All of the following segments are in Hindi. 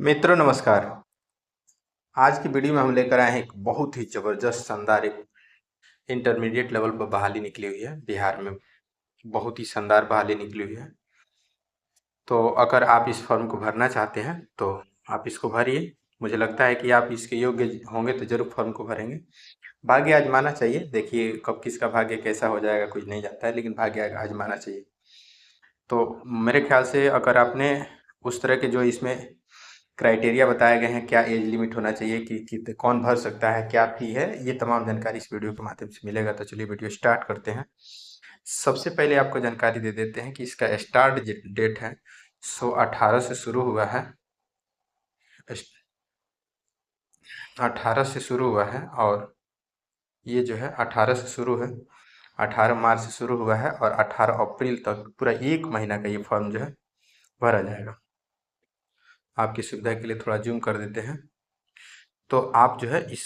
मित्रों नमस्कार। आज की वीडियो में हम लेकर आए हैं एक बहुत ही ज़बरदस्त शानदार एक इंटरमीडिएट लेवल पर बहाली निकली हुई है। बिहार में बहुत ही शानदार बहाली निकली हुई है। तो अगर आप इस फॉर्म को भरना चाहते हैं तो आप इसको भरिए। मुझे लगता है कि आप इसके योग्य होंगे तो ज़रूर फॉर्म को भरेंगे। भाग्य आजमाना चाहिए। देखिए कब किसका भाग्य कैसा हो जाएगा कुछ नहीं जानता है, लेकिन भाग्य आजमाना चाहिए। तो मेरे ख्याल से अगर आपने उस तरह के जो इसमें क्राइटेरिया बताए गए हैं, क्या एज लिमिट होना चाहिए कि कौन भर सकता है, क्या फ़ी है, ये तमाम जानकारी इस वीडियो के माध्यम से मिलेगा। तो चलिए वीडियो स्टार्ट करते हैं। सबसे पहले आपको जानकारी दे देते हैं कि इसका स्टार्ट डेट है सो 18 से शुरू हुआ है। 18 से शुरू हुआ है और ये जो है 18 से शुरू है, 18 मार्च से शुरू हुआ है और 18 अप्रैल तक पूरा 1 महीना का ये फॉर्म जो है भरा जाएगा। आपकी सुविधा के लिए थोड़ा जूम कर देते हैं। तो आप जो है इस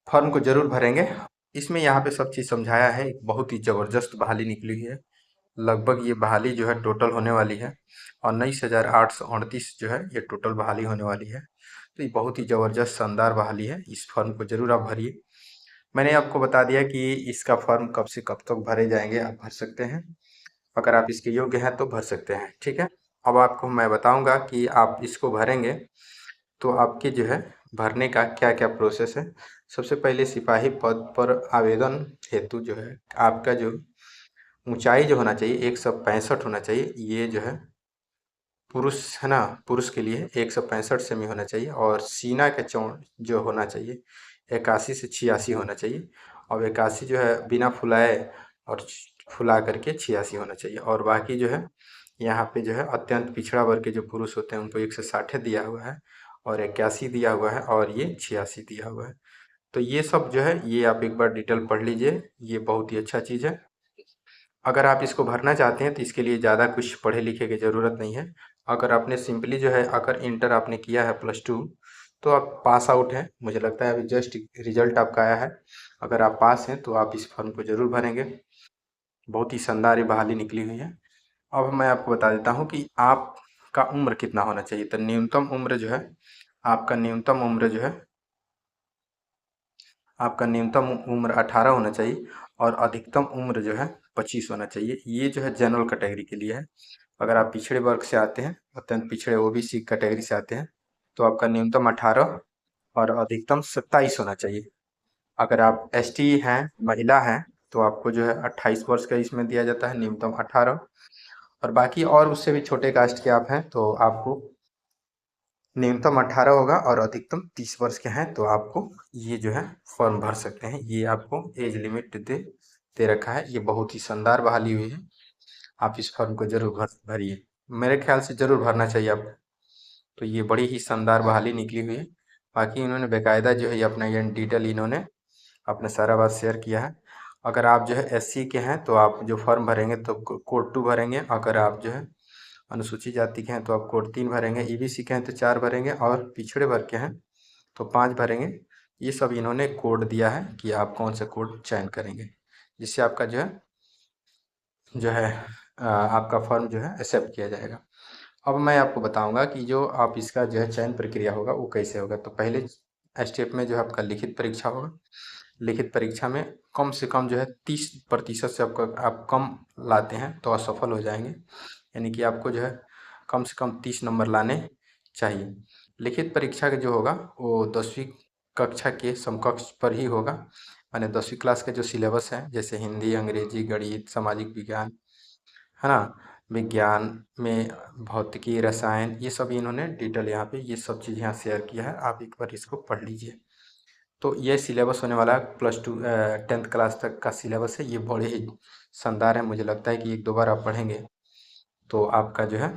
फॉर्म को ज़रूर भरेंगे। इसमें यहाँ पे सब चीज़ समझाया है। एक बहुत ही ज़बरदस्त बहाली निकली है। लगभग ये बहाली जो है टोटल होने वाली है 19,838 जो है ये टोटल बहाली होने वाली है। तो ये बहुत ही ज़बरदस्त शानदार बहाली है। इस फॉर्म को ज़रूर आप भरिए। मैंने आपको बता दिया कि इसका फॉर्म कब से कब तक भरे जाएंगे। आप भर सकते हैं, अगर आप इसके योग्य हैं तो भर सकते हैं। ठीक है। अब आपको मैं बताऊंगा कि आप इसको भरेंगे तो आपके जो है भरने का क्या क्या प्रोसेस है। सबसे पहले सिपाही पद पर आवेदन हेतु जो है आपका जो ऊंचाई जो होना चाहिए 165 होना चाहिए। ये जो है पुरुष है ना, पुरुष के लिए 165 सेमी होना चाहिए और सीना का चौड़ जो होना चाहिए 81 से 86 होना चाहिए। और 81 जो है बिना फुलाए और फुला करके 86 होना चाहिए। और बाकी जो है यहाँ पे जो है अत्यंत पिछड़ा वर्ग के जो पुरुष होते हैं उनको 160 दिया हुआ है और 81 दिया हुआ है और ये 86 दिया हुआ है। तो ये सब जो है ये आप एक बार डिटेल पढ़ लीजिए। ये बहुत ही अच्छा चीज़ है। अगर आप इसको भरना चाहते हैं तो इसके लिए ज़्यादा कुछ पढ़े लिखे की ज़रूरत नहीं है। अगर आपने सिंपली जो है अगर इंटर आपने किया है +2 तो आप पास आउट हैं। मुझे लगता है अभी जस्ट रिजल्ट आपका आया है। अगर आप पास हैं तो आप इस फॉर्म को ज़रूर भरेंगे। बहुत ही शानदार ये बहाली निकली हुई है। अब मैं आपको बता देता हूँ कि आपका उम्र कितना होना चाहिए। तो न्यूनतम उम्र जो है आपका न्यूनतम उम्र जो है आपका न्यूनतम उम्र 18 होना चाहिए और अधिकतम उम्र जो है 25 होना चाहिए। ये जो है जनरल कैटेगरी के लिए है। अगर आप पिछड़े वर्ग से आते हैं, अत्यंत पिछड़े ओबीसी कैटेगरी से आते हैं, तो आपका न्यूनतम 18 और अधिकतम 27 होना चाहिए। अगर आप एसटी हैं, महिला हैं, तो आपको जो है 28 वर्ष का इसमें दिया जाता है, न्यूनतम 18। और बाकी और उससे भी छोटे कास्ट के आप हैं तो आपको न्यूनतम 18 होगा और अधिकतम 30 वर्ष के हैं तो आपको ये जो है फॉर्म भर सकते हैं। ये आपको एज लिमिट दे रखा है। ये बहुत ही शानदार बहाली हुई है। आप इस फॉर्म को जरूर भरिए। मेरे ख्याल से जरूर भरना चाहिए आपको। तो ये बड़ी ही शानदार बहाली निकली हुई है। बाकी इन्होंने बेकायदा जो है ये अपना ये डिटेल इन्होंने अपना सारा बात शेयर किया है। अगर आप जो है एससी के हैं तो आप जो फॉर्म भरेंगे तो कोड 2 भरेंगे। अगर आप जो है अनुसूचित जाति के हैं तो आप कोड 3 भरेंगे। ईबीसी के हैं तो 4 भरेंगे और पिछड़े वर्ग के हैं तो 5 भरेंगे। ये सब इन्होंने कोड दिया है कि आप कौन सा कोड चयन करेंगे, जिससे आपका जो है आपका फॉर्म जो है एक्सेप्ट किया जाएगा। अब मैं आपको बताऊंगा कि जो आप इसका जो है चयन प्रक्रिया होगा वो कैसे होगा। तो पहले स्टेप में जो है आपका लिखित परीक्षा होगा। लिखित परीक्षा में कम से कम जो है 30% से आपका आप कम लाते हैं तो असफल हो जाएंगे। यानी कि आपको जो है कम से कम 30 नंबर लाने चाहिए। लिखित परीक्षा का जो होगा वो 10वीं कक्षा के समकक्ष पर ही होगा। माने 10वीं क्लास का जो सिलेबस है जैसे हिंदी, अंग्रेजी, गणित, सामाजिक विज्ञान, है ना, विज्ञान में भौतिकी, रसायन, ये सब इन्होंने डिटेल यहाँ पे ये सब चीज़ यहाँ शेयर किया है। आप एक बार इसको पढ़ लीजिए। तो ये सिलेबस होने वाला है +2 10th क्लास तक का सिलेबस है। ये बड़े ही शानदार है। मुझे लगता है कि एक दो बार आप पढ़ेंगे तो आपका जो है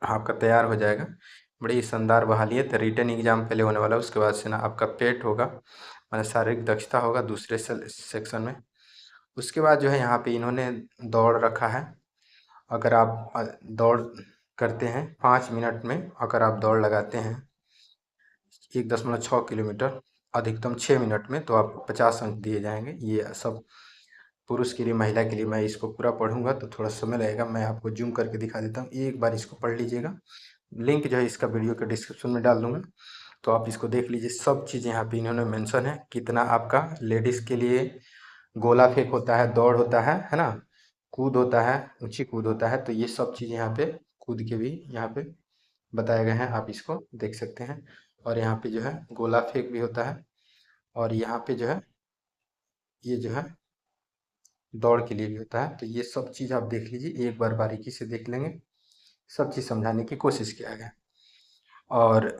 आपका तैयार हो जाएगा। बड़ी ही शानदार बहाली है। तो रिटन एग्जाम पहले होने वाला है, उसके बाद से ना आपका पेट होगा, माने शारीरिक दक्षता होगा दूसरे सेक्शन में। उसके बाद जो है यहाँ पे इन्होंने दौड़ रखा है। अगर आप दौड़ करते हैं 5 मिनट में, अगर आप दौड़ लगाते हैं 1.6 किलोमीटर अधिकतम 6 मिनट में तो आपको 50 अंक दिए जाएंगे। ये सब पुरुष के लिए, महिला के लिए। मैं इसको पूरा पढ़ूंगा तो थोड़ा समय लगेगा। मैं आपको जूम करके दिखा देता हूँ, एक बार इसको पढ़ लीजिएगा। लिंक जो है इसका वीडियो के डिस्क्रिप्शन में डाल दूंगा, तो आप इसको देख लीजिए। सब चीज़ यहाँ पे इन्होंने मेंशन है, कितना आपका लेडीज़ के लिए गोला फेंक होता है, दौड़ होता है ना, कूद होता है, ऊंची कूद होता है, तो ये सब चीज़ यहाँ पे कूद के भी यहाँ पे बताए गए हैं, आप इसको देख सकते हैं। और यहाँ पे जो है गोला फेंक भी होता है, और यहाँ पे जो है ये जो है दौड़ के लिए भी होता है। तो ये सब चीज़ आप देख लीजिए, एक बार बारीकी से देख लेंगे, सब चीज़ समझाने की कोशिश किया गया। और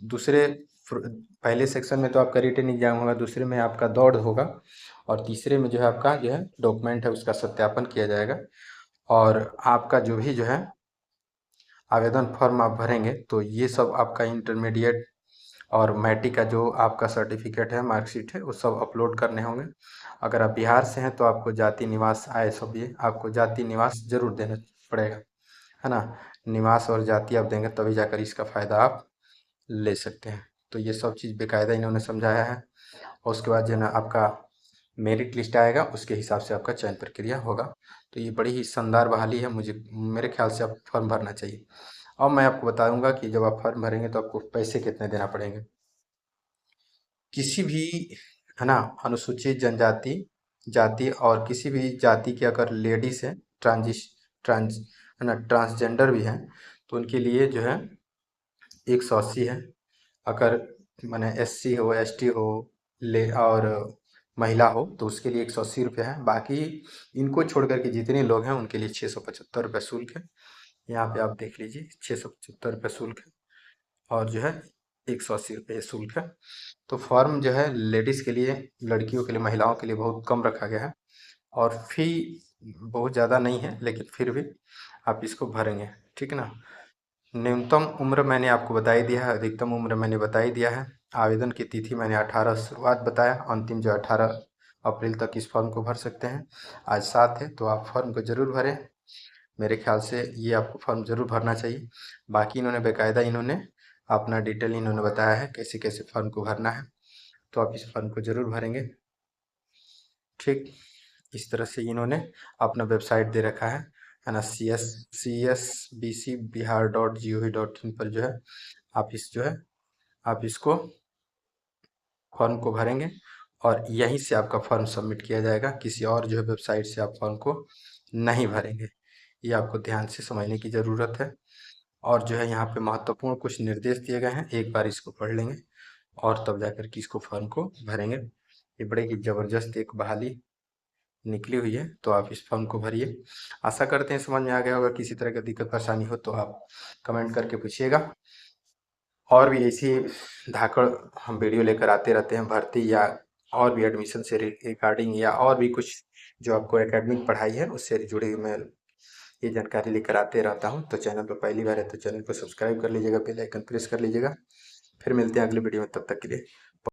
दूसरे पहले सेक्शन में तो आपका रिटन एग्जाम होगा, दूसरे में आपका दौड़ होगा, और तीसरे में जो है आपका जो है डॉक्यूमेंट है उसका सत्यापन किया जाएगा। और आपका जो भी जो है आवेदन फॉर्म आप भरेंगे, तो ये सब आपका इंटरमीडिएट और मैट्रिक का जो आपका सर्टिफिकेट है, मार्कशीट है, वो सब अपलोड करने होंगे। अगर आप बिहार से हैं तो आपको जाति निवास आय सब ये आपको जाति निवास जरूर देना पड़ेगा, है ना। निवास और जाति आप देंगे तभी जाकर इसका फ़ायदा आप ले सकते हैं। तो ये सब चीज़ बेकायदा इन्होंने समझाया है। और उसके बाद जो है ना आपका मेरिट लिस्ट आएगा, उसके हिसाब से आपका चयन प्रक्रिया होगा। तो ये बड़ी ही शानदार बहाली है, मुझे मेरे ख्याल से आप फॉर्म भरना चाहिए। अब मैं आपको बताऊंगा कि जब आप फॉर्म भरेंगे तो आपको पैसे कितने देना पड़ेंगे। किसी भी, है ना, अनुसूचित जनजाति जाति और किसी भी जाति की अगर लेडीज है, ट्रांस है ना, ट्रांसजेंडर भी है, तो उनके लिए जो है 180 है। अगर माने SC हो, ST हो, ले और महिला हो तो उसके लिए 180 रुपये है। बाकी इनको छोड़ कर के जितने लोग हैं उनके लिए 675 रुपये शुल्क है। यहाँ पे आप देख लीजिए 675 रुपये शुल्क है, और जो है 180 रुपये शुल्क है। तो फॉर्म जो है लेडीज़ के लिए, लड़कियों के लिए, महिलाओं के लिए बहुत कम रखा गया है, और फी बहुत ज़्यादा नहीं है, लेकिन फिर भी आप इसको भरेंगे, ठीक है ना। न्यूनतम उम्र मैंने आपको बता ही दिया है, अधिकतम उम्र मैंने बता ही दिया है। आवेदन की तिथि मैंने 18 शुरुआत बताया, अंतिम जो 18 अप्रैल तक इस फॉर्म को भर सकते हैं। आज 7 है, तो आप फॉर्म को ज़रूर भरें। मेरे ख्याल से ये आपको फॉर्म ज़रूर भरना चाहिए। बाकी इन्होंने बेकायदा इन्होंने अपना डिटेल इन्होंने बताया है कैसे कैसे फॉर्म को भरना है, तो आप इस फॉर्म को ज़रूर भरेंगे, ठीक। इस तरह से इन्होंने अपना वेबसाइट दे रखा है ना, csbcbihar.gov.in पर जो है आप इसको फॉर्म को भरेंगे, और यहीं से आपका फॉर्म सबमिट किया जाएगा। किसी और जो है वेबसाइट से आप फॉर्म को नहीं भरेंगे, ये आपको ध्यान से समझने की ज़रूरत है। और जो है यहाँ पे महत्वपूर्ण कुछ निर्देश दिए गए हैं, एक बार इसको पढ़ लेंगे और तब जाकर के इसको फॉर्म को भरेंगे। ये बड़े ही ज़बरदस्त एक बहाली निकली हुई है, तो आप इस फॉर्म को भरिए। आशा करते हैं समझ में आ गया होगा। किसी तरह का दिक्कत परेशानी हो तो आप कमेंट करके पूछिएगा। और भी ऐसी धाकड़ हम वीडियो लेकर आते रहते हैं, भर्ती या और भी एडमिशन से रिगार्डिंग, या और भी कुछ जो आपको एकेडमिक पढ़ाई है उससे जुड़ी मैं ये जानकारी लेकर आते रहता हूँ। तो चैनल पर पहली बार है तो चैनल को सब्सक्राइब कर लीजिएगा, बेल आइकन प्रेस कर लीजिएगा। फिर मिलते हैं अगले वीडियो में, तब तक के लिए